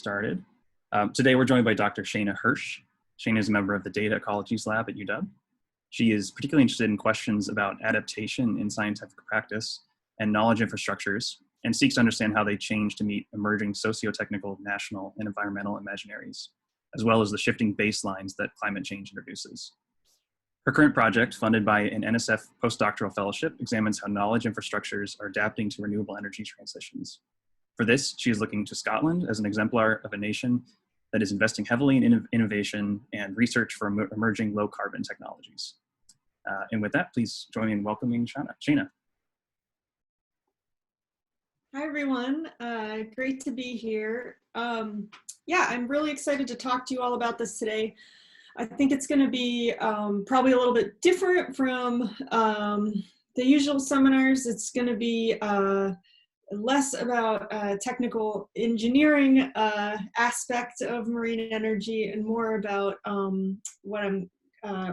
started. Today we're joined by Dr. Shaina Hirsch. Shaina is a member of the Data Ecologies Lab at UW. She is particularly interested in questions about adaptation in scientific practice and knowledge infrastructures, and seeks to understand how they change to meet emerging socio-technical, national, and environmental imaginaries, as well as the shifting baselines that climate change introduces. Her current project, funded by an NSF postdoctoral fellowship, examines how knowledge infrastructures are adapting to renewable energy transitions. For this, she is looking to Scotland as an exemplar of a nation that is investing heavily in innovation and research for emerging low-carbon technologies. And with that, please join me in welcoming Shaina. Hi, everyone. Great to be here. Yeah, I'm really excited to talk to you all about this today. I think it's going to be probably a little bit different from the usual seminars. It's going to be less about technical engineering aspect of marine energy and more about what I'm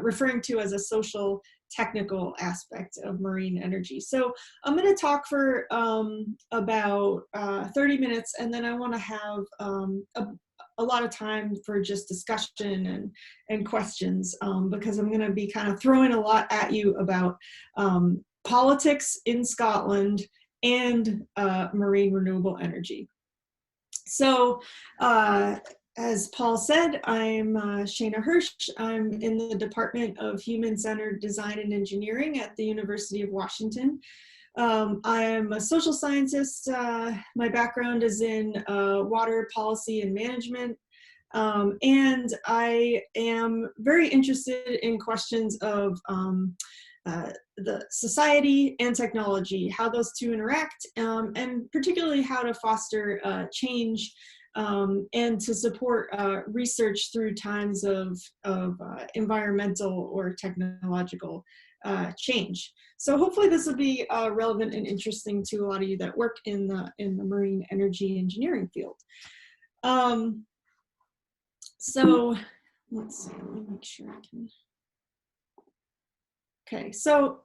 referring to as a social technical aspect of marine energy. So I'm going to talk for about 30 minutes, and then I want to have a lot of time for just discussion and questions, because I'm going to be kind of throwing a lot at you about politics in Scotland and marine renewable energy. So as Paul said, I'm Shaina Hirsch. I'm in the Department of Human-Centered Design and Engineering at the University of Washington. I am a social scientist. My background is in water policy and management. And I am very interested in questions of the society and technology, how those two interact, and particularly how to foster change and to support research through times of environmental or technological change. So hopefully this will be relevant and interesting to a lot of you that work in the marine energy engineering field. So let's see, let me make sure I can. Okay, so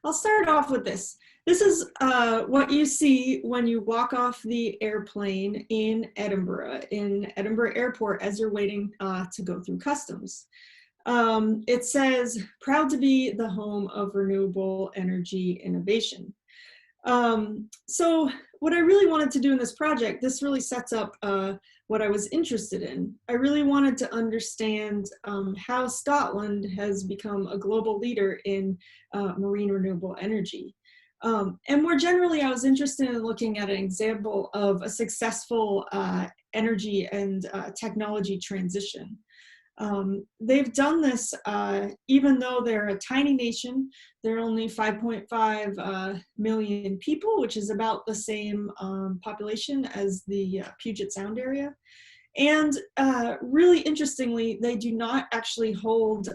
I'll start off with this. This is what you see when you walk off the airplane in Edinburgh Airport as you're waiting to go through customs. It says, proud to be the home of renewable energy innovation. So what I really wanted to do in this project, this really sets up what I was interested in. I really wanted to understand how Scotland has become a global leader in marine renewable energy. And more generally, I was interested in looking at an example of a successful energy and technology transition. They've done this even though they're a tiny nation. They're only 5.5 million people, which is about the same population as the Puget Sound area. And really interestingly, they do not actually hold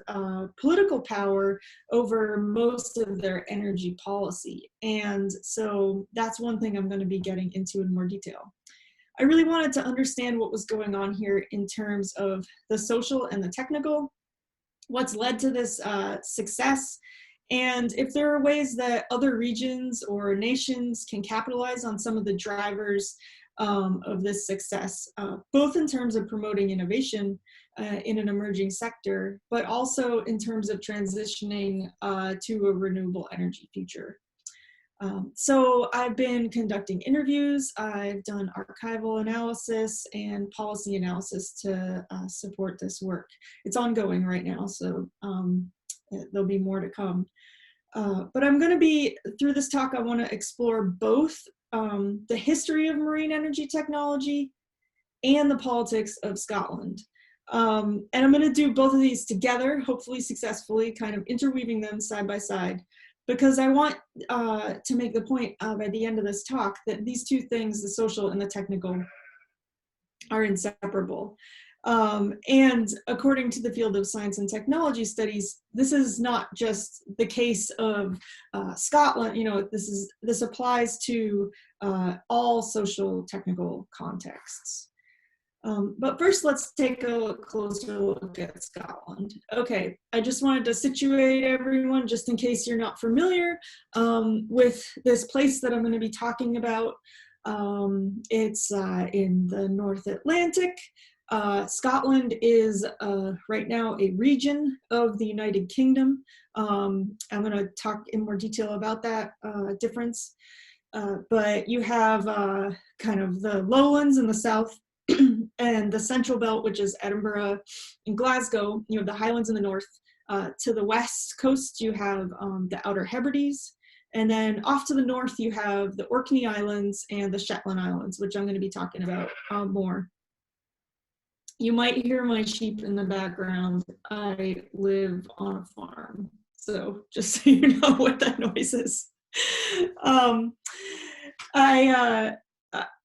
political power over most of their energy policy. And so that's one thing I'm going to be getting into in more detail. I really wanted to understand what was going on here in terms of the social and the technical, what's led to this success, and if there are ways that other regions or nations can capitalize on some of the drivers of this success, both in terms of promoting innovation in an emerging sector, but also in terms of transitioning to a renewable energy future. So I've been conducting interviews, I've done archival analysis and policy analysis to support this work. It's ongoing right now, so there'll be more to come. But I'm going to be, through this talk, I want to explore both the history of marine energy technology and the politics of Scotland. And I'm going to do both of these together, hopefully successfully, kind of interweaving them side by side, because I want to make the point by the end of this talk that these two things, the social and the technical, are inseparable. And according to the field of science and technology studies, this is not just the case of Scotland. You know, this applies to all social technical contexts. But first, let's take a closer look at Scotland. Okay, I just wanted to situate everyone, just in case you're not familiar with this place that I'm going to be talking about. It's in the North Atlantic. Scotland is right now a region of the United Kingdom. I'm going to talk in more detail about that difference. But you have kind of the lowlands in the south and the central belt, which is Edinburgh and Glasgow. You have the highlands in the north. To the west coast, you have the Outer Hebrides. And then off to the north, you have the Orkney Islands and the Shetland Islands, which I'm going to be talking about more. You might hear my sheep in the background. I live on a farm, so just so you know what that noise is.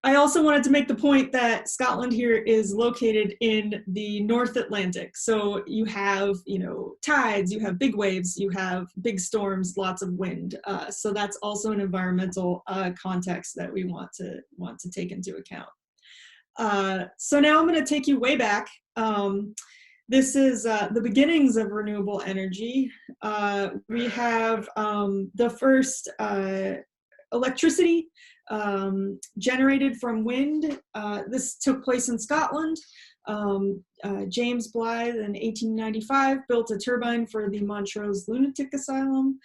I also wanted to make the point that Scotland here is located in the North Atlantic. So you have, tides, you have big waves, you have big storms, lots of wind. So that's also an environmental context that we want to take into account. So now I'm going to take you way back. This is the beginnings of renewable energy. We have the first electricity generated from wind. This took place in Scotland. James Blythe in 1895 built a turbine for the Montrose Lunatic Asylum.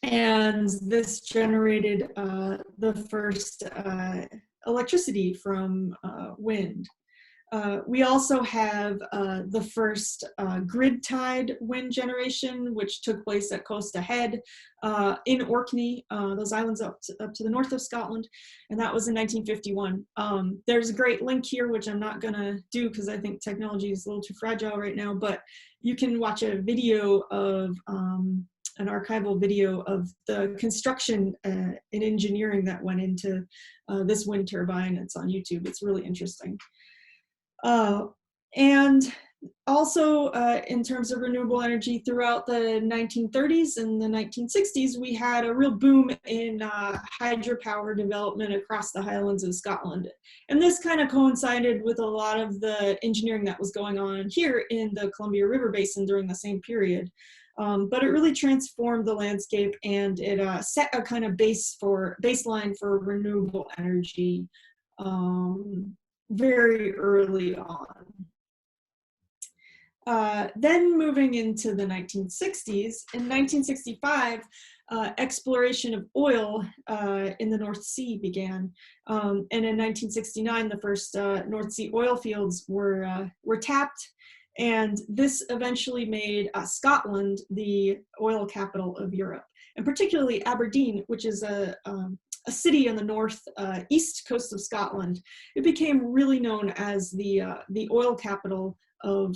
And this generated the first electricity from wind. We also have the first grid-tied wind generation, which took place at Coast Ahead in Orkney, those islands up to the north of Scotland, and that was in 1951. There's a great link here, which I'm not going to do because I think technology is a little too fragile right now, but you can watch a video of an archival video of the construction and engineering that went into this wind turbine. It's on YouTube. It's really interesting. And also in terms of renewable energy throughout the 1930s and the 1960s, we had a real boom in hydropower development across the Highlands of Scotland. And this kind of coincided with a lot of the engineering that was going on here in the Columbia River Basin during the same period. But it really transformed the landscape, and it set a kind of baseline for renewable energy very early on. Then moving into the 1960s, in 1965, exploration of oil in the North Sea began. And in 1969, the first North Sea oil fields were tapped. And this eventually made Scotland the oil capital of Europe, and particularly Aberdeen, which is a city on the north east coast of Scotland. It became really known as the oil capital of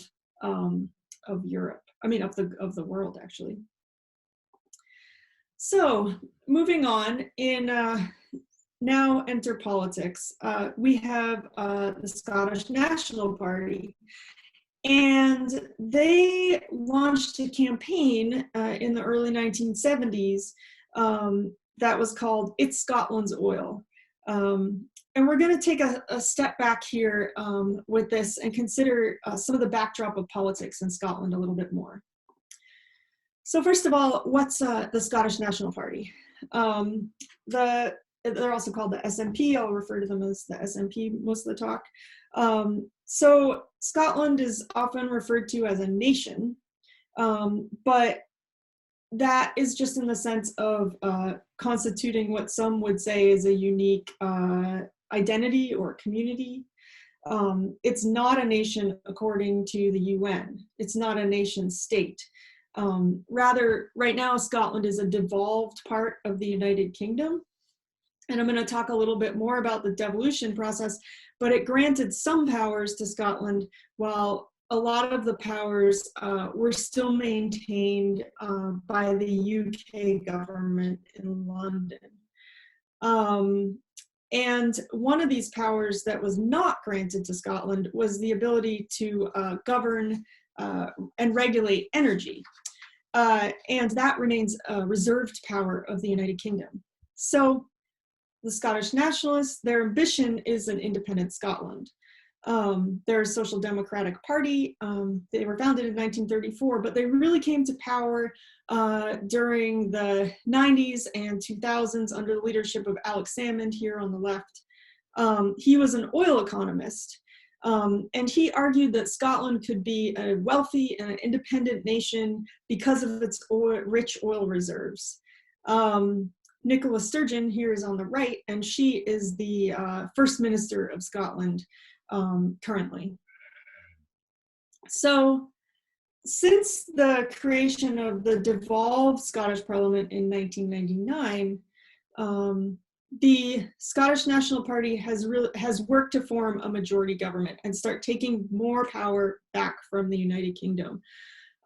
Europe. I mean, of the world, actually. So moving on, in now enter politics. We have the Scottish National Party. And they launched a campaign in the early 1970s that was called It's Scotland's Oil. And we're going to take a step back here with this and consider some of the backdrop of politics in Scotland a little bit more. So first of all, what's the Scottish National Party? They're also called the SNP. I'll refer to them as the SNP most of the talk. So Scotland is often referred to as a nation, but that is just in the sense of constituting what some would say is a unique identity or community. It's not a nation according to the UN. It's not a nation state. Rather, right now, Scotland is a devolved part of the United Kingdom. And I'm going to talk a little bit more about the devolution process, but it granted some powers to Scotland while a lot of the powers were still maintained by the UK government in London. And one of these powers that was not granted to Scotland was the ability to govern and regulate energy. And that remains a reserved power of the United Kingdom. So the Scottish Nationalists, their ambition is an independent Scotland. They're a social democratic party. They were founded in 1934, but they really came to power during the 90s and 2000s under the leadership of Alex Salmond here on the left. He was an oil economist, and he argued that Scotland could be a wealthy and an independent nation because of its rich oil reserves. Nicola Sturgeon here is on the right, and she is the First Minister of Scotland currently. So since the creation of the devolved Scottish Parliament in 1999, the Scottish National Party has worked to form a majority government and start taking more power back from the United Kingdom.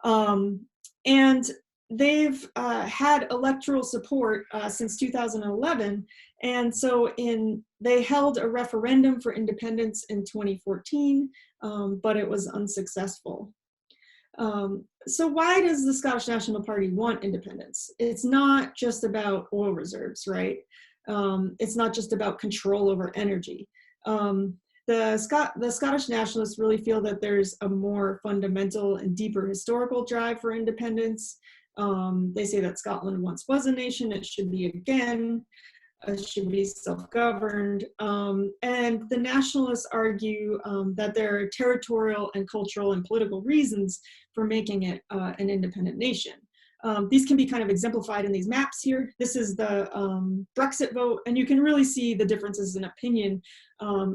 And they've had electoral support since 2011. And so they held a referendum for independence in 2014, but it was unsuccessful. So why does the Scottish National Party want independence? It's not just about oil reserves, right? It's not just about control over energy. The Scottish Nationalists really feel that there's a more fundamental and deeper historical drive for independence. They say that Scotland once was a nation, it should be again, it should be self-governed. And the nationalists argue that there are territorial and cultural and political reasons for making it an independent nation. These can be kind of exemplified in these maps here. This is the Brexit vote, and you can really see the differences in opinion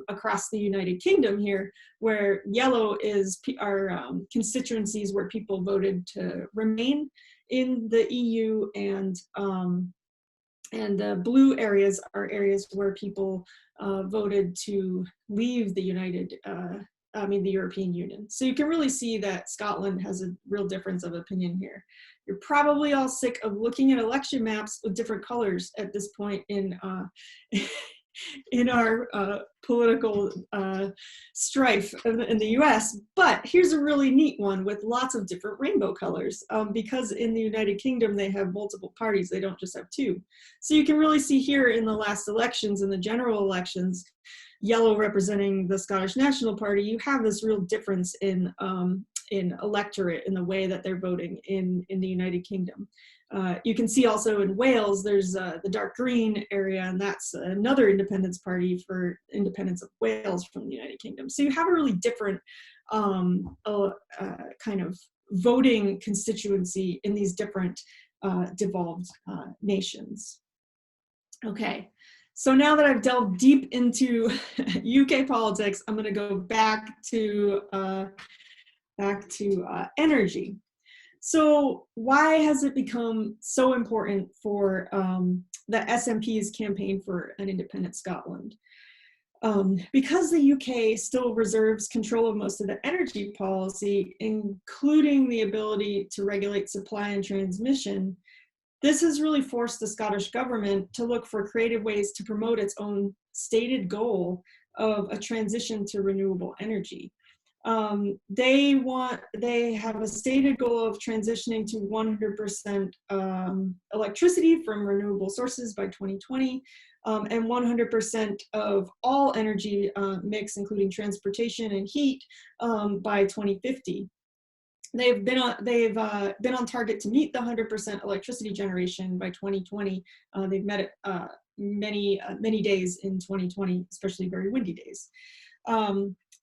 across the United Kingdom here, where yellow is our constituencies where people voted to remain in the EU, and the blue areas are areas where people voted to leave the the European Union. So you can really see that Scotland has a real difference of opinion here. You're probably all sick of looking at election maps with different colors at this point in our political strife in the US, but here's a really neat one with lots of different rainbow colors, because in the United Kingdom they have multiple parties, they don't just have two. So you can really see here in the last elections, in the general elections, yellow representing the Scottish National Party, you have this real difference in electorate, in the way that they're voting in the United Kingdom. You can see also in Wales, there's the dark green area, and that's another independence party for independence of Wales from the United Kingdom. So you have a really different kind of voting constituency in these different devolved nations. Okay, so now that I've delved deep into UK politics, I'm going to go back to energy. So why has it become so important for the SNP's campaign for an independent Scotland? Because the UK still reserves control of most of the energy policy, including the ability to regulate supply and transmission, this has really forced the Scottish government to look for creative ways to promote its own stated goal of a transition to renewable energy. They have a stated goal of transitioning to 100% electricity from renewable sources by 2020, and 100% of all energy mix, including transportation and heat, by 2050. They've been on target to meet the 100% electricity generation by 2020. They've met it many days in 2020, especially very windy days.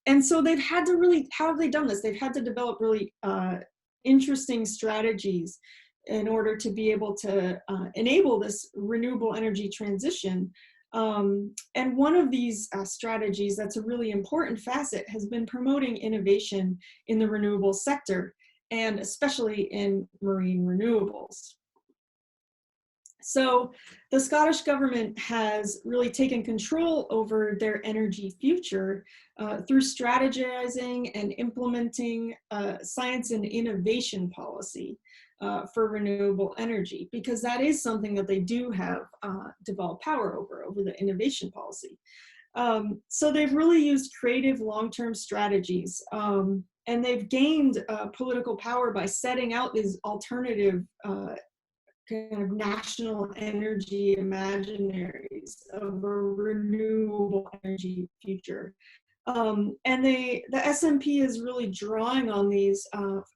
And so they've had to really, how have they done this? They've had to develop really interesting strategies in order to be able to enable this renewable energy transition. And one of these strategies that's a really important facet has been promoting innovation in the renewable sector, and especially in marine renewables. So the Scottish government has really taken control over their energy future through strategizing and implementing science and innovation policy for renewable energy, because that is something that they do have devolved power over the innovation policy. So they've really used creative long-term strategies, and they've gained political power by setting out these alternative kind of national energy imaginaries of a renewable energy future. And the SNP is really drawing on these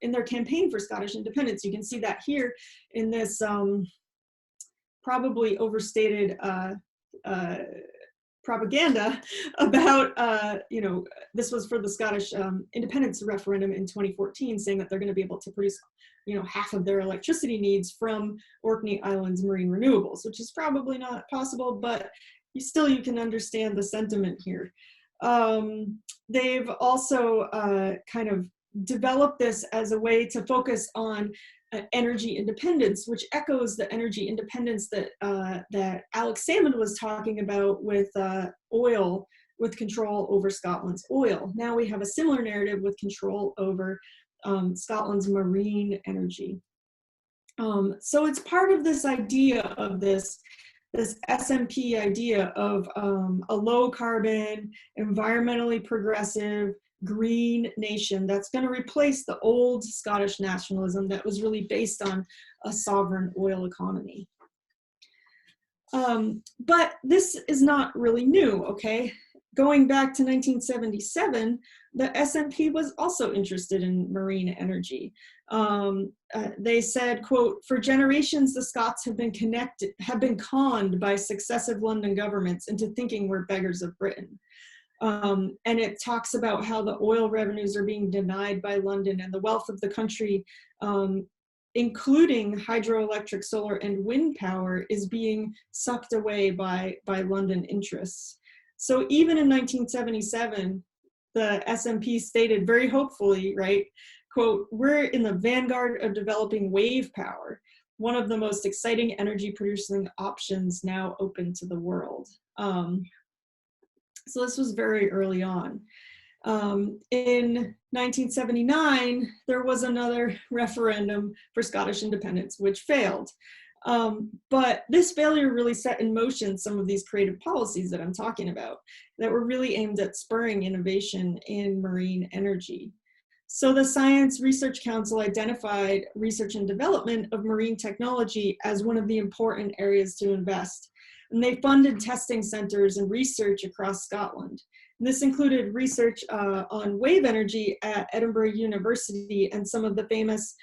in their campaign for Scottish independence. You can see that here in this probably overstated propaganda about, you know, this was for the Scottish independence referendum in 2014, saying that they're going to be able to produce, you know, half of their electricity needs from Orkney Island's marine renewables, which is probably not possible, but you can understand the sentiment here. They've also kind of developed this as a way to focus on energy independence, which echoes the energy independence that that Alex Salmond was talking about with oil, with control over Scotland's oil. Now we have a similar narrative with control over Scotland's marine energy. So it's part of this idea of this SNP idea of a low carbon, environmentally progressive, green nation that's going to replace the old Scottish nationalism that was really based on a sovereign oil economy. But this is not really new, okay? Going back to 1977, the SNP was also interested in marine energy. They said, quote, "For generations, the Scots have been conned by successive London governments into thinking we're beggars of Britain." And it talks about how the oil revenues are being denied by London and the wealth of the country, including hydroelectric, solar, and wind power, is being sucked away by London interests. So even in 1977, the SNP stated very hopefully, right, quote, "We're in the vanguard of developing wave power, one of the most exciting energy producing options now open to the world." So this was very early on. In 1979, there was another referendum for Scottish independence, which failed. But this failure really set in motion some of these creative policies that I'm talking about that were really aimed at spurring innovation in marine energy. So the Science Research Council identified research and development of marine technology as one of the important areas to invest. And they funded testing centers and research across Scotland. And this included research on wave energy at Edinburgh University and some of the famous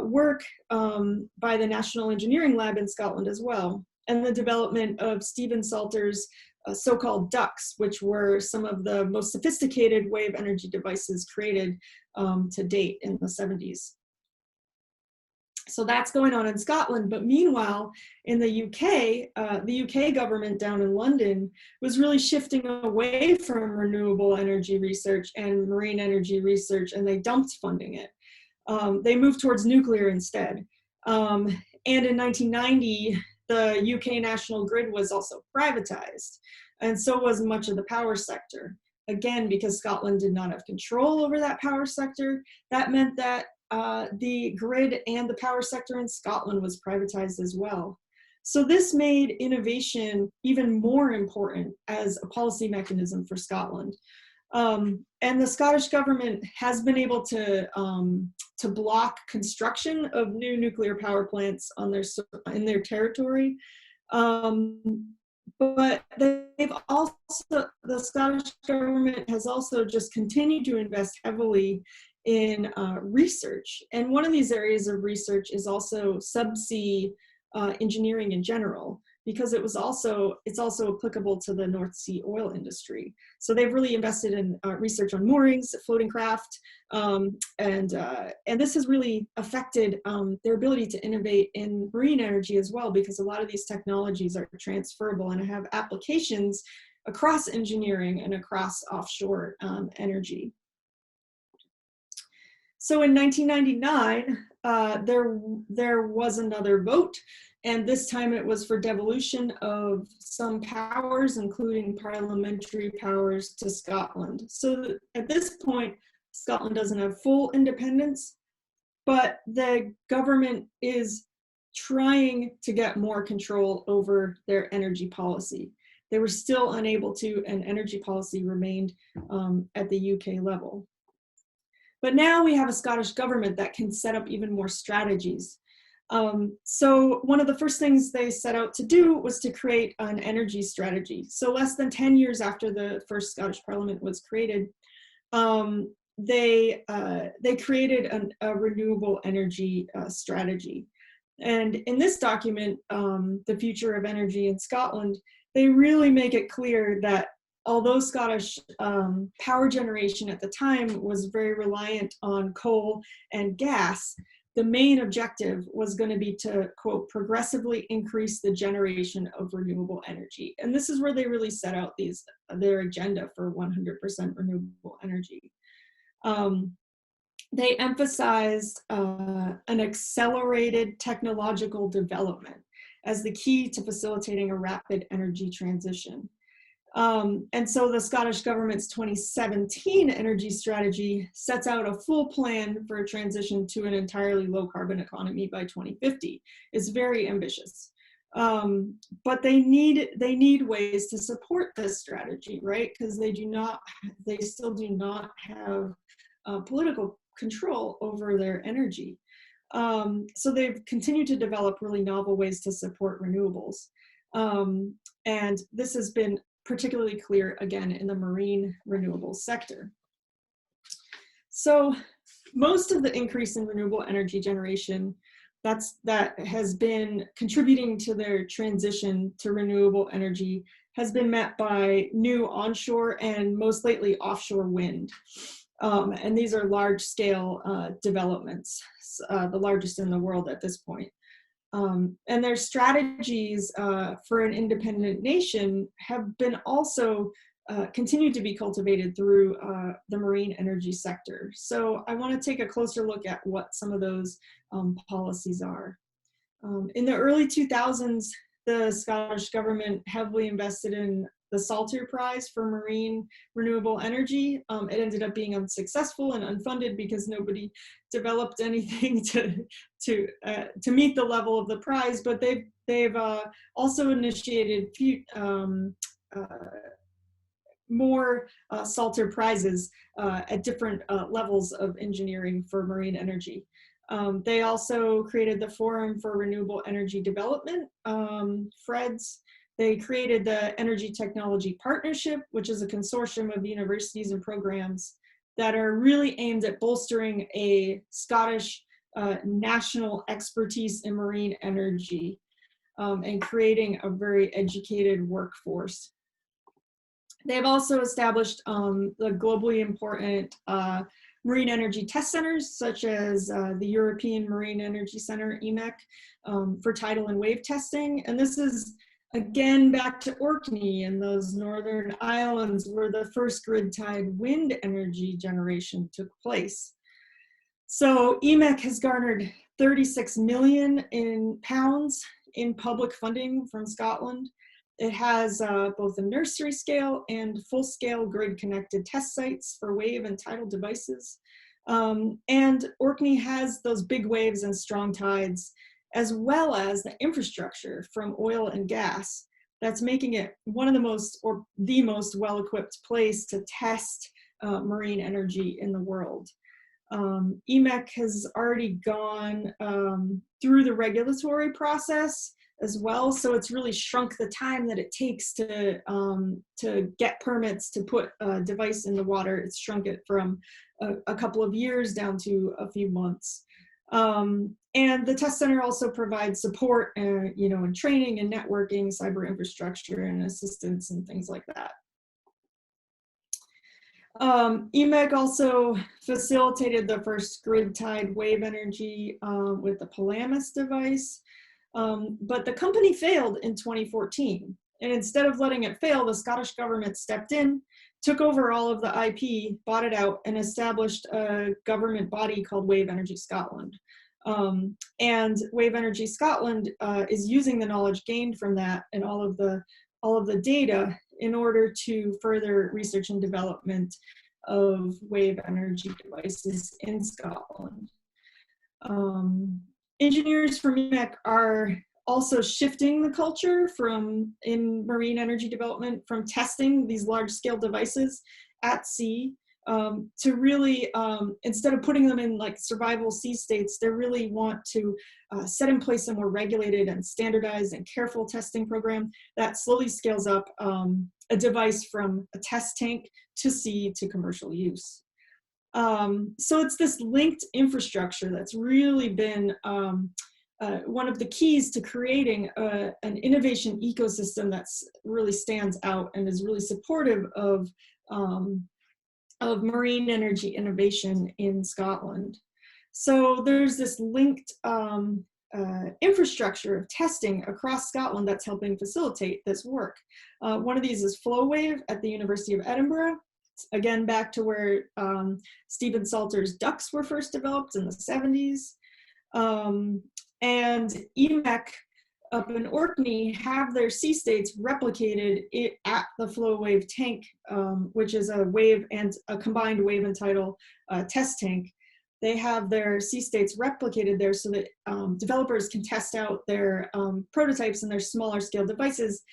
work by the National Engineering Lab in Scotland as well, and the development of Stephen Salter's so-called ducks, which were some of the most sophisticated wave energy devices created to date in the 70s. So that's going on in Scotland, but meanwhile, in the UK government down in London was really shifting away from renewable energy research and marine energy research, and they dumped funding it. They moved towards nuclear instead. And in 1990, the UK national grid was also privatized, and so was much of the power sector. Again, because Scotland did not have control over that power sector, that meant that the grid and the power sector in Scotland was privatized as well. So this made innovation even more important as a policy mechanism for Scotland. And the Scottish government has been able to block construction of new nuclear power plants on in their territory. But the Scottish government has also just continued to invest heavily in research. And one of these areas of research is also subsea engineering in general, because it's also applicable to the North Sea oil industry. So they've really invested in research on moorings, floating craft, and this has really affected their ability to innovate in marine energy as well, because a lot of these technologies are transferable and have applications across engineering and across offshore energy. So in 1999, there was another vote, and this time it was for devolution of some powers, including parliamentary powers, to Scotland. So at this point, Scotland doesn't have full independence, but the government is trying to get more control over their energy policy. They were still unable to, and energy policy remained at the UK level. But now we have a Scottish government that can set up even more strategies. So one of the first things they set out to do was to create an energy strategy. So less than 10 years after the first Scottish Parliament was created, they created a renewable energy strategy. And in this document, The Future of Energy in Scotland, they really make it clear that although Scottish power generation at the time was very reliant on coal and gas, the main objective was going to be to, quote, progressively increase the generation of renewable energy. And this is where they really set out their agenda for 100% renewable energy. They emphasized an accelerated technological development as the key to facilitating a rapid energy transition. And so the Scottish government's 2017 energy strategy sets out a full plan for a transition to an entirely low carbon economy by 2050. It's very ambitious. But they need ways to support this strategy, right? Because they still do not have political control over their energy. So they've continued to develop really novel ways to support renewables. And this has been particularly clear, again, in the marine renewables sector. So most of the increase in renewable energy generation that has been contributing to their transition to renewable energy has been met by new onshore and most lately offshore wind. And these are large-scale developments, the largest in the world at this point. And their strategies for an independent nation have been also continued to be cultivated through the marine energy sector. So I want to take a closer look at what some of those policies are. In the early 2000s, the Scottish government heavily invested in the Salter Prize for marine renewable energy. It ended up being unsuccessful and unfunded because nobody developed anything to meet the level of the prize. But they've also initiated more Salter Prizes at different levels of engineering for marine energy. They also created the Forum for Renewable Energy Development, FREDS. They created the Energy Technology Partnership, which is a consortium of universities and programs that are really aimed at bolstering a Scottish national expertise in marine energy and creating a very educated workforce. They've also established the globally important marine energy test centers, such as the European Marine Energy Center, Emac, for tidal and wave testing. And this is, again, back to Orkney and those northern islands where the first grid-tied wind energy generation took place. So Emac has garnered 36 million pounds in public funding from Scotland. It has both a nursery scale and full-scale grid-connected test sites for wave and tidal devices. And Orkney has those big waves and strong tides, as well as the infrastructure from oil and gas that's making it one of the most, or the most well-equipped place to test marine energy in the world. Emac has already gone through the regulatory process as well, so it's really shrunk the time that it takes to get permits to put a device in the water. It's shrunk it from a couple of years down to a few months. And the test center also provides support, in training and networking, cyber infrastructure and assistance and things like that. Emac also facilitated the first grid-tied wave energy with the Palamas device, but the company failed in 2014. And instead of letting it fail, the Scottish government stepped in, took over all of the IP, bought it out, and established a government body called Wave Energy Scotland. And Wave Energy Scotland is using the knowledge gained from that and all of the data in order to further research and development of wave energy devices in Scotland. Engineers from Emac are also shifting the culture in marine energy development from testing these large-scale devices at sea to really, instead of putting them in like survival sea states, they really want to set in place a more regulated and standardized and careful testing program that slowly scales up a device from a test tank to sea to commercial use. So it's this linked infrastructure that's really been one of the keys to creating an innovation ecosystem that's really stands out and is really supportive of marine energy innovation in Scotland. So there's this linked infrastructure of testing across Scotland that's helping facilitate this work. One of these is FlowWave at the University of Edinburgh. Again, back to where Stephen Salter's ducks were first developed in the 70s. And Emac up in Orkney have their sea states replicated at the FlowWave tank, which is a wave and a combined wave and tidal test tank. They have their sea states replicated there so that developers can test out their prototypes and their smaller scale devices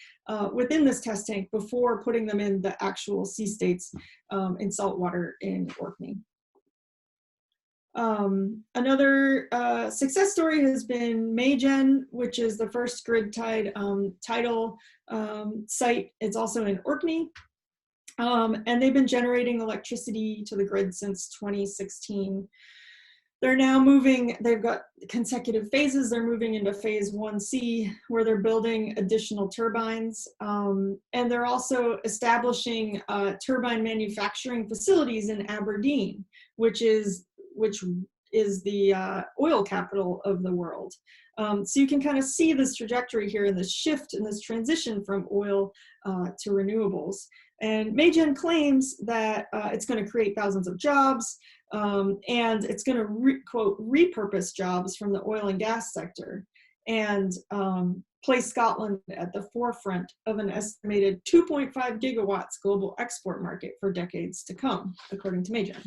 within this test tank before putting them in the actual sea states in saltwater in Orkney. Another success story has been Maygen, which is the first grid-tied tidal site. It's also in Orkney. And they've been generating electricity to the grid since 2016. They're now moving, they've got consecutive phases. They're moving into phase 1C, where they're building additional turbines. And they're also establishing turbine manufacturing facilities in Aberdeen, which is the oil capital of the world. So you can kind of see this trajectory here and this shift and this transition from oil to renewables. And Maygen claims that it's going to create thousands of jobs and it's going to, quote, repurpose jobs from the oil and gas sector and place Scotland at the forefront of an estimated 2.5 gigawatts global export market for decades to come, according to Maygen.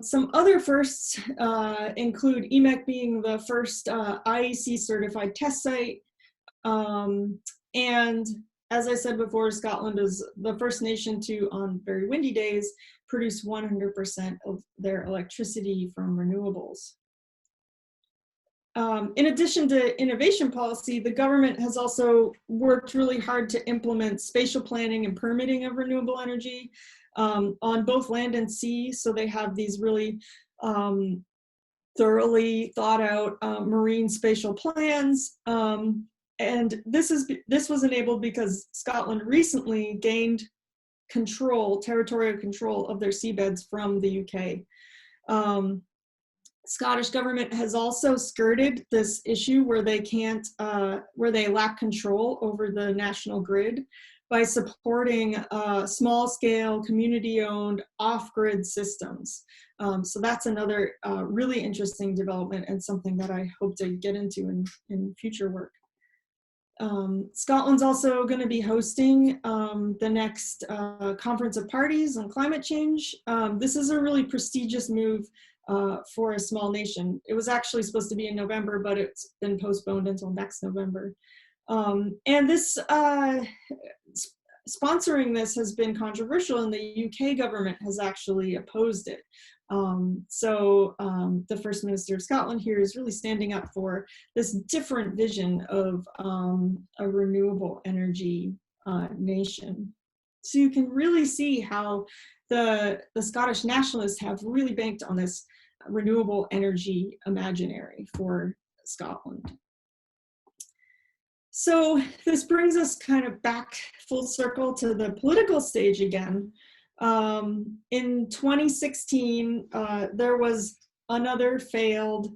Some other firsts include Emac being the first IEC certified test site. And as I said before, Scotland is the first nation to, on very windy days, produce 100% of their electricity from renewables. In addition to innovation policy, the government has also worked really hard to implement spatial planning and permitting of renewable energy on both land and sea. So they have these really thoroughly thought out marine spatial plans. And this was enabled because Scotland recently gained territorial control of their seabeds from the UK. Scottish government has also skirted this issue where they can't, where they lack control over the national grid by supporting small-scale, community-owned, off-grid systems. So that's another really interesting development and something that I hope to get into in future work. Scotland's also going to be hosting the next Conference of Parties on climate change. This is a really prestigious move for a small nation. It was actually supposed to be in November, but it's been postponed until next November. And this sponsoring this has been controversial, and the UK government has actually opposed it. So the First Minister of Scotland here is really standing up for this different vision of a renewable energy nation. So you can really see how the Scottish Nationalists have really banked on this renewable energy imaginary for Scotland. So this brings us kind of back full circle to the political stage again. In 2016, there was another failed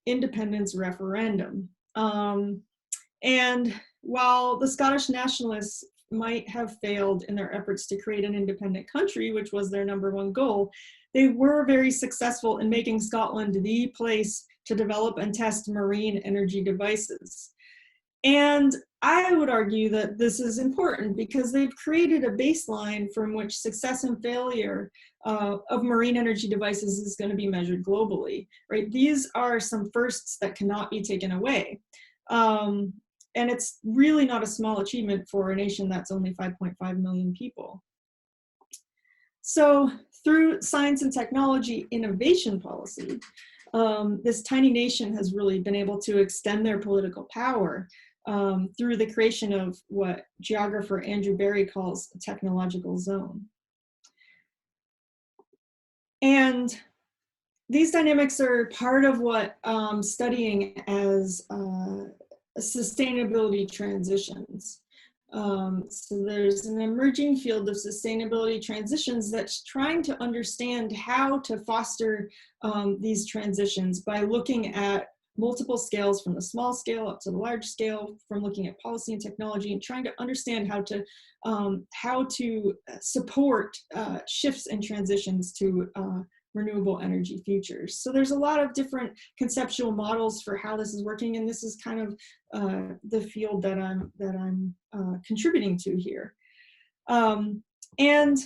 independence referendum. And while the Scottish Nationalists might have failed in their efforts to create an independent country, which was their #1 goal, they were very successful in making Scotland the place to develop and test marine energy devices. And I would argue that this is important because they've created a baseline from which success and failure of marine energy devices is going to be measured globally, right? These are some firsts that cannot be taken away. And it's really not a small achievement for a nation that's only 5.5 million people. So through science and technology innovation policy, this tiny nation has really been able to extend their political power through the creation of what geographer Andrew Barry calls a technological zone. And these dynamics are part of what studying as sustainability transitions. So there's an emerging field of sustainability transitions that's trying to understand how to foster these transitions by looking at multiple scales, from the small scale up to the large scale, from looking at policy and technology, and trying to understand how to support shifts and transitions to renewable energy futures. So there's a lot of different conceptual models for how this is working, and this is kind of the field that I'm contributing to here. And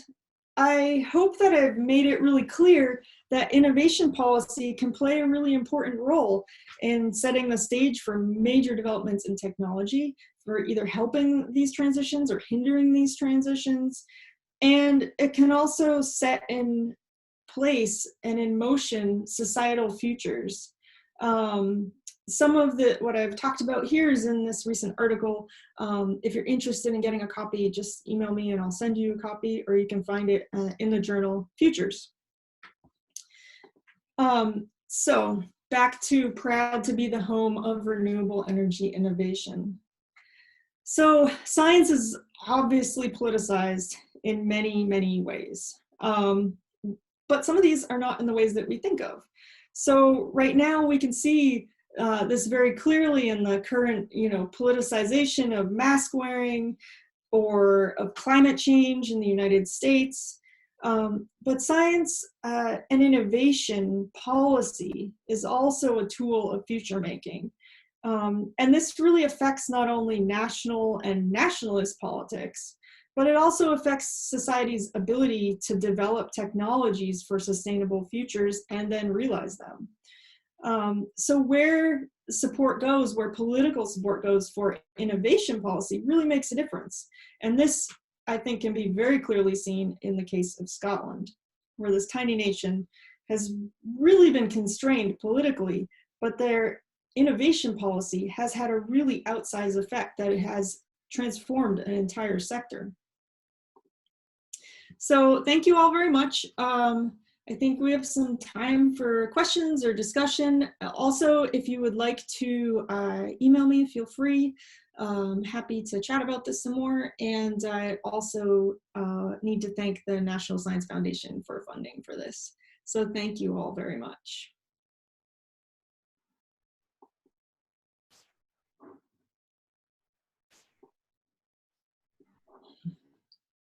I hope that I've made it really clear that innovation policy can play a really important role in setting the stage for major developments in technology, for either helping these transitions or hindering these transitions. And it can also set in place and in motion societal futures. Some of what I've talked about here is in this recent article. If you're interested in getting a copy, just email me and I'll send you a copy, or you can find it in the journal Futures. So back to proud to be the home of renewable energy innovation. So science is obviously politicized in many, many ways. But some of these are not in the ways that we think of. So right now we can see this very clearly in the current, politicization of mask wearing or of climate change in the United States. But science and innovation policy is also a tool of future making. And this really affects not only national and nationalist politics, but it also affects society's ability to develop technologies for sustainable futures and then realize them. So where support goes, where political support goes for innovation policy really makes a difference. And this, I think, can be very clearly seen in the case of Scotland, where this tiny nation has really been constrained politically, but their innovation policy has had a really outsized effect that it has transformed an entire sector. So thank you all very much. I think we have some time for questions or discussion. Also, if you would like to email me, feel free. Happy to chat about this some more. And I also need to thank the National Science Foundation for funding for this. So thank you all very much.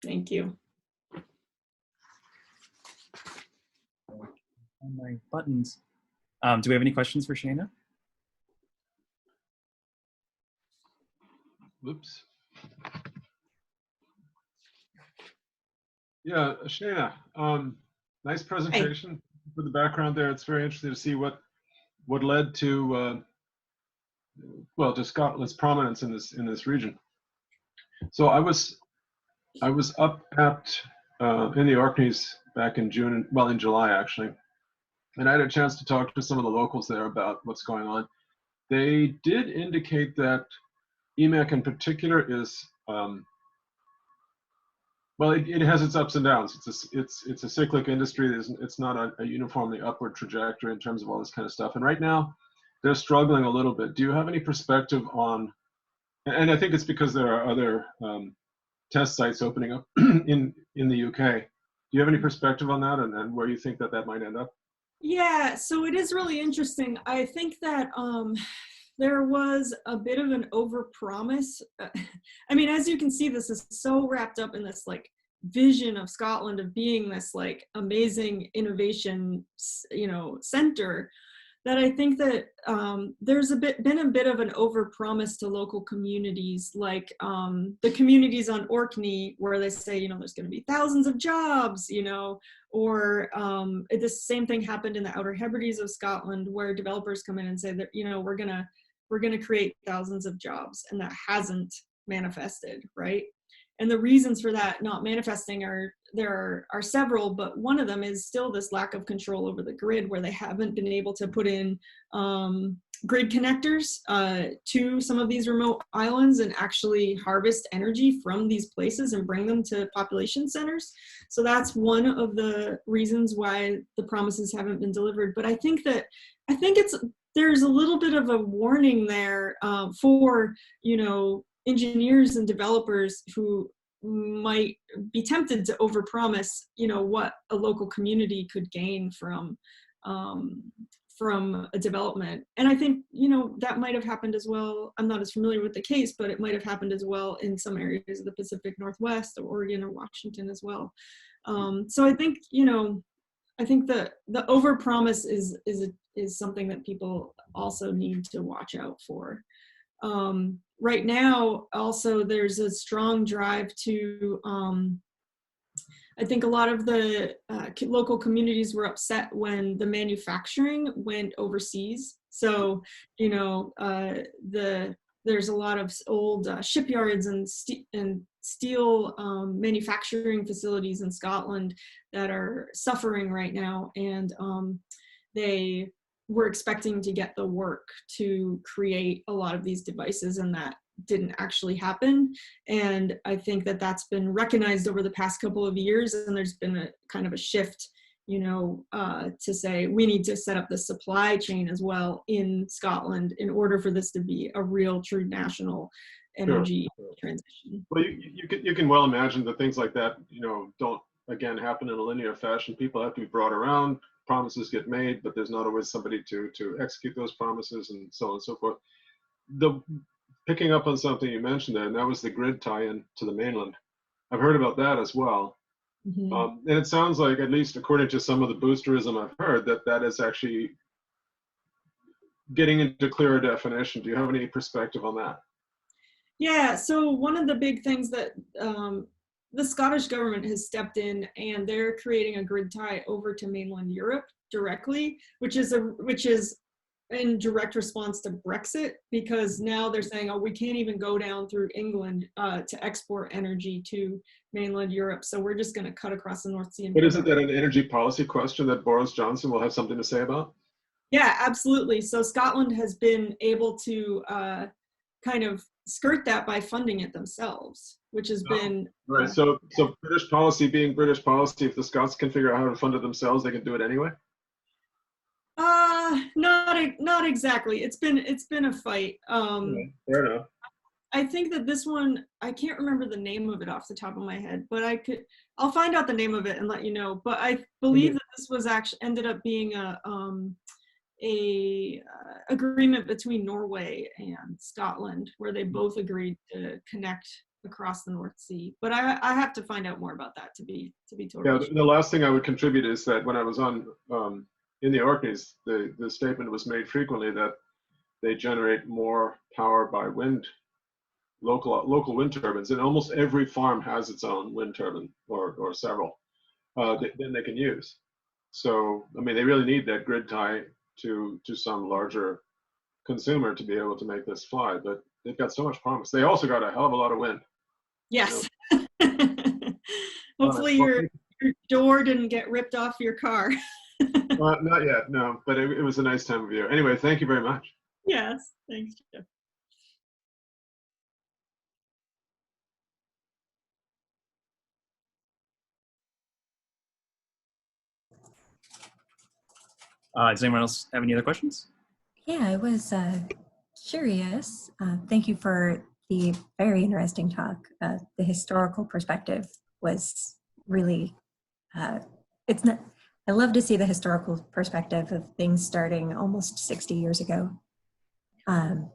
Thank you. On my buttons. Do we have any questions for Shaina? Whoops. Yeah, Shaina, nice presentation. For the background there. It's very interesting to see what led to to Scotland's prominence in this region. So I was up at in the Orkneys back in June, well, in July actually, and I had a chance to talk to some of the locals there about what's going on. They did indicate that Emac in particular is well, it has its ups and downs. It's a cyclic industry. It's not a uniformly upward trajectory in terms of all this kind of stuff. And right now, they're struggling a little bit. Do you have any perspective on? And I think it's because there are other test sites opening up in the UK. Do you have any perspective on that, and where you think that might end up? Yeah, so it is really interesting. I think that there was a bit of an overpromise. I mean, as you can see, this is so wrapped up in this like vision of Scotland of being this like amazing innovation, center, that I think that there's been a bit of an overpromise to local communities, like the communities on Orkney, where they say, there's going to be thousands of jobs, or the same thing happened in the Outer Hebrides of Scotland, where developers come in and say that, we're gonna create thousands of jobs, and that hasn't manifested, right? And the reasons for that not manifesting there are several, but one of them is still this lack of control over the grid, where they haven't been able to put in grid connectors to some of these remote islands and actually harvest energy from these places and bring them to population centers. So that's one of the reasons why the promises haven't been delivered. But I think there's a little bit of a warning there for, engineers and developers who might be tempted to overpromise, what a local community could gain from a development. And I think, that might have happened as well. I'm not as familiar with the case, but it might have happened as well in some areas of the Pacific Northwest or Oregon or Washington as well. So I think, I think the overpromise is something that people also need to watch out for. Right now, also, there's a strong drive to, I think a lot of the local communities were upset when the manufacturing went overseas. So, there's a lot of old shipyards and steel manufacturing facilities in Scotland that are suffering right now. And they were expecting to get the work to create a lot of these devices, and that didn't actually happen. And I think that that's been recognized over the past couple of years, and there's been a kind of a shift, to say we need to set up the supply chain as well in Scotland in order for this to be a real true national energy transition. Well, you can well imagine that things like that, don't again happen in a linear fashion. People have to be brought around, promises get made, but there's not always somebody to execute those promises, and so on and so forth. Picking up on something you mentioned there, and that was the grid tie-in to the mainland. I've heard about that as well. Mm-hmm. And it sounds like, at least according to some of the boosterism I've heard, that is actually getting into clearer definition. Do you have any perspective on that? Yeah, so one of the big things that the Scottish government has stepped in, and they're creating a grid tie over to mainland Europe directly, which is in direct response to Brexit, because now they're saying, oh, we can't even go down through England to export energy to mainland Europe. So we're just going to cut across the North Sea. But isn't that an energy policy question that Boris Johnson will have something to say about? Yeah, absolutely. So Scotland has been able to kind of skirt that by funding it themselves, which has been right. So British policy being British policy, if the Scots can figure out how to fund it themselves, they can do it anyway. Not exactly. It's been a fight. Fair enough. I think that this one, I can't remember the name of it off the top of my head, but I'll find out the name of it and let you know. But I believe that this was actually ended up being a agreement between Norway and Scotland, where they both agreed to connect across the North Sea. But I have to find out more about that to be totally sure. The last thing I would contribute is that when I was on in the Orkneys, the statement was made frequently that they generate more power by wind, local wind turbines, and almost every farm has its own wind turbine or several. Then they can use. So I mean, they really need that grid tie to some larger consumer to be able to make this fly. But they've got so much promise. They also got a hell of a lot of wind. Yes. Hopefully your door didn't get ripped off your car. Not yet, no, but it was a nice time of year. Anyway, thank you very much. Yes, thanks, Jeff. Does anyone else have any other questions? Yeah, I was curious. Thank you for the very interesting talk. The historical perspective was really, I love to see the historical perspective of things starting almost 60 years ago. I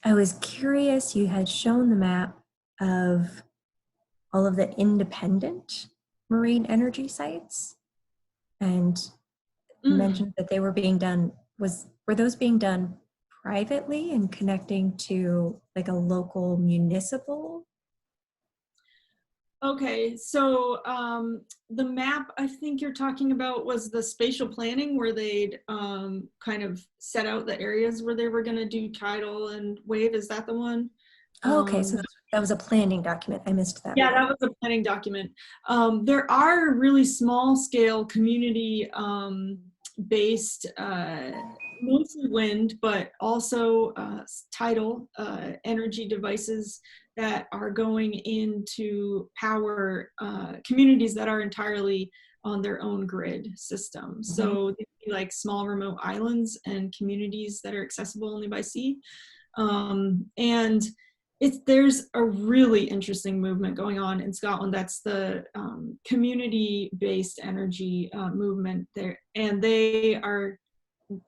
was curious, you had shown the map of all of the independent marine energy sites and mentioned that they were being done, were those being done privately and connecting to like a local municipal? Okay, so the map I think you're talking about was the spatial planning, where they'd kind of set out the areas where they were going to do tidal and wave. Is that the one? Oh, okay, so That was a planning document. I missed that. Yeah, that was a planning document. There are really small scale community based, mostly wind, but also tidal energy devices that are going into power communities that are entirely on their own grid system. So they'd be like small remote islands and communities that are accessible only by sea. And there's a really interesting movement going on in Scotland. That's the community-based energy movement there, and they are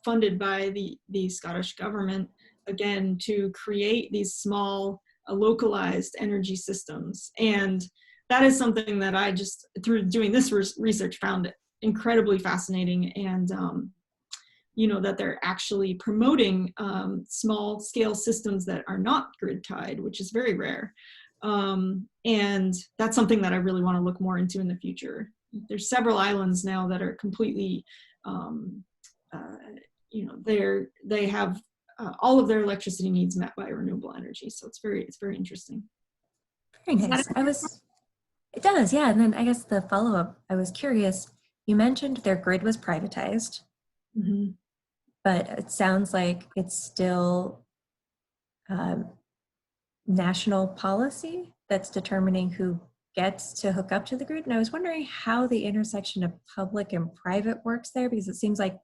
funded by the Scottish government, again, to create these small localized energy systems. And that is something that I just, through doing this research, found incredibly fascinating. And you know, that they're actually promoting small scale systems that are not grid tied, which is very rare. And that's something that I really want to look more into in the future. There's several islands now that are completely, you know, they have all of their electricity needs met by renewable energy. So it's very interesting. Very nice. It does, yeah. And then I guess the follow-up, I was curious, you mentioned their grid was privatized. Mm-hmm. But it sounds like it's still national policy that's determining who gets to hook up to the grid. And I was wondering how the intersection of public and private works there, because it seems like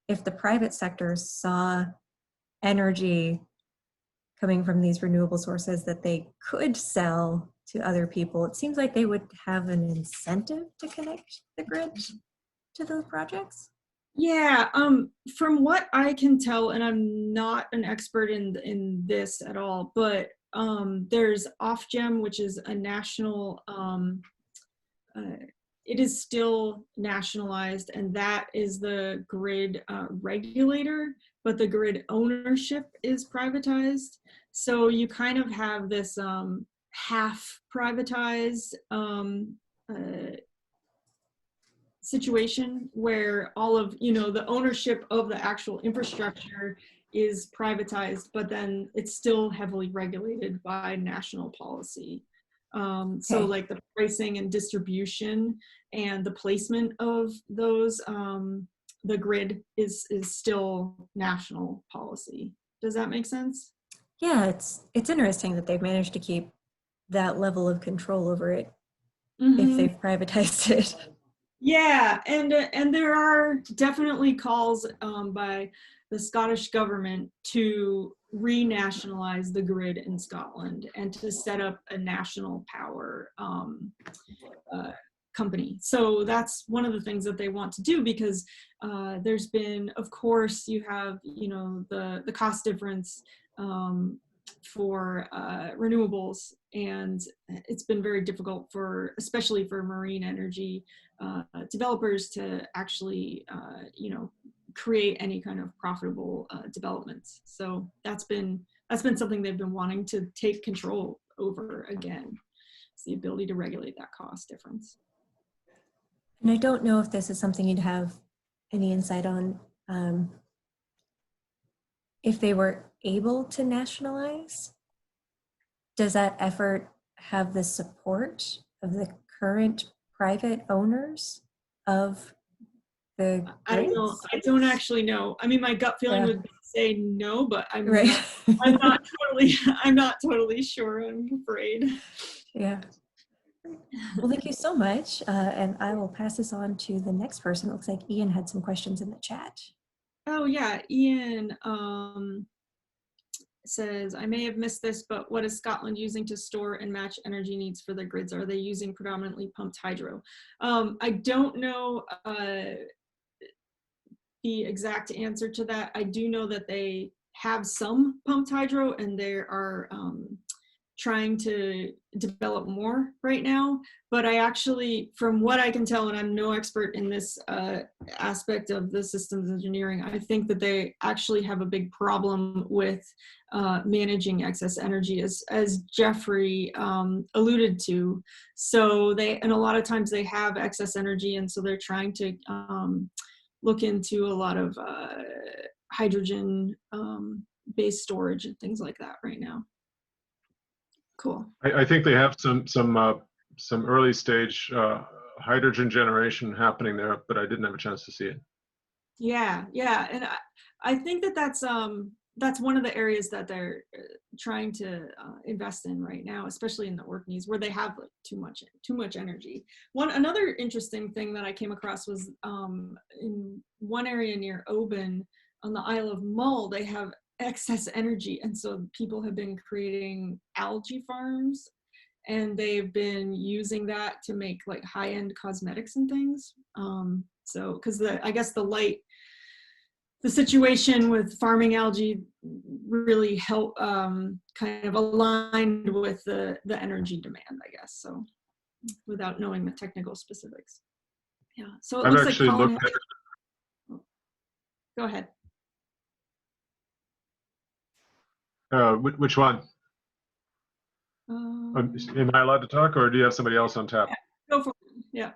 if the private sector saw energy coming from these renewable sources that they could sell to other people, it seems like they would have an incentive to connect the grid to those projects. Yeah, from what I can tell, and I'm not an expert in this at all, but there's Ofgem, which is a national, it is still nationalized, and that is the grid regulator, but the grid ownership is privatized. So you kind of have this half privatized situation where all of, you know, the ownership of the actual infrastructure is privatized, but then it's still heavily regulated by national policy. So like the pricing and distribution and the placement of those, the grid is still national policy. Does that make sense? Yeah, it's interesting that they've managed to keep that level of control over it if they've privatized it. Yeah, and there are definitely calls by the Scottish government to renationalize the grid in Scotland and to set up a national power company. So that's one of the things that they want to do, because there's been, of course, you have, you know, the cost difference for renewables, and it's been very difficult for, especially for marine energy developers to actually, you know, create any kind of profitable developments. So that's been something they've been wanting to take control over again. It's the ability to regulate that cost difference. And I don't know if this is something you'd have any insight on. If they were able to nationalize, does that effort have the support of the current private owners of the grids? I don't know. I don't actually know. I mean, my gut feeling would be to say no, but I'm not totally sure, I'm afraid. Yeah. Well, thank you so much. And I will pass this on to the next person. It looks like Ian had some questions in the chat. Oh yeah, Ian says, I may have missed this, but what is Scotland using to store and match energy needs for their grids? Are they using predominantly pumped hydro? I don't know the exact answer to that. I do know that they have some pumped hydro, and they are trying to develop more right now. But I actually, from what I can tell, and I'm no expert in this aspect of the systems engineering, I think that they actually have a big problem with managing excess energy, as Jeffrey alluded to. So and a lot of times they have excess energy, and so they're trying to look into a lot of hydrogen based storage and things like that right now. Cool. I think they have some early stage hydrogen generation happening there, but I didn't have a chance to see it. Yeah, yeah, and I think that's one of the areas that they're trying to invest in right now, especially in the Orkneys, where they have like too much energy. Another interesting thing that I came across was in one area near Oban on the Isle of Mull, they have excess energy, and so people have been creating algae farms, and they've been using that to make like high-end cosmetics and things. So, because I guess the situation with farming algae really helped kind of aligned with the energy demand, I guess. So, without knowing the technical specifics. Yeah. So it I've looks actually like Colin looked at Go ahead. which one? Am I allowed to talk, or do you have somebody else on tap? Yeah, go for it. Yeah.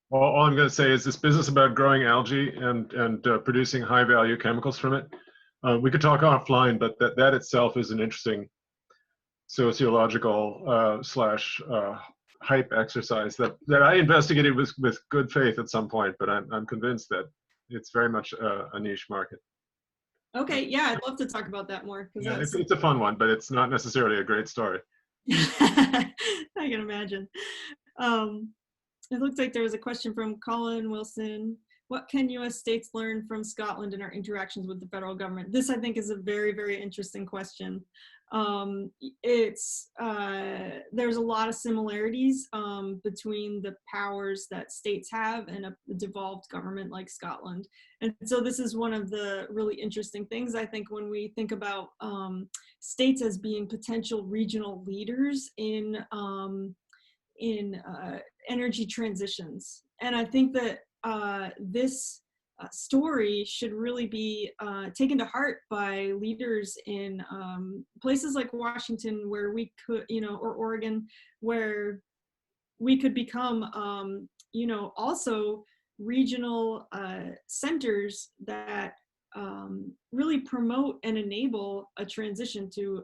All I'm going to say is this business about growing algae and producing high value chemicals from it. We could talk offline, but that itself is an interesting sociological slash hype exercise that I investigated with good faith at some point, but I'm convinced that it's very much a niche market. Okay. Yeah, I'd love to talk about that more. Yeah, it's a fun one, but it's not necessarily a great story. I can imagine. It looks like there was a question from Colin Wilson. What can U.S. states learn from Scotland in our interactions with the federal government? This, I think, is a very, very interesting question. There's a lot of similarities between the powers that states have and a devolved government like Scotland. And so this is one of the really interesting things, I think, when we think about states as being potential regional leaders in energy transitions. And I think that this story should really be taken to heart by leaders in places like Washington, where we could, or Oregon, where we could become, also regional centers that really promote and enable a transition to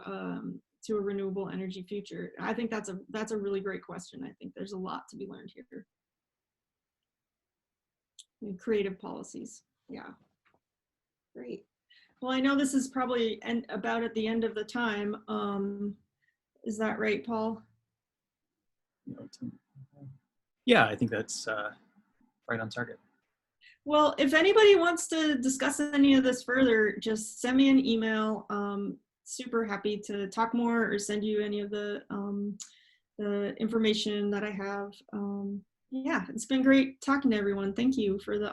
a renewable energy future. I think that's a really great question. I think there's a lot to be learned here. And creative policies. Yeah. Great. Well, I know this is probably about at the end of the time. Is that right, Paul? Yeah, I think that's right on target. Well, if anybody wants to discuss any of this further, just send me an email. Super happy to talk more or send you any of the information that I have. Yeah, it's been great talking to everyone. Thank you for the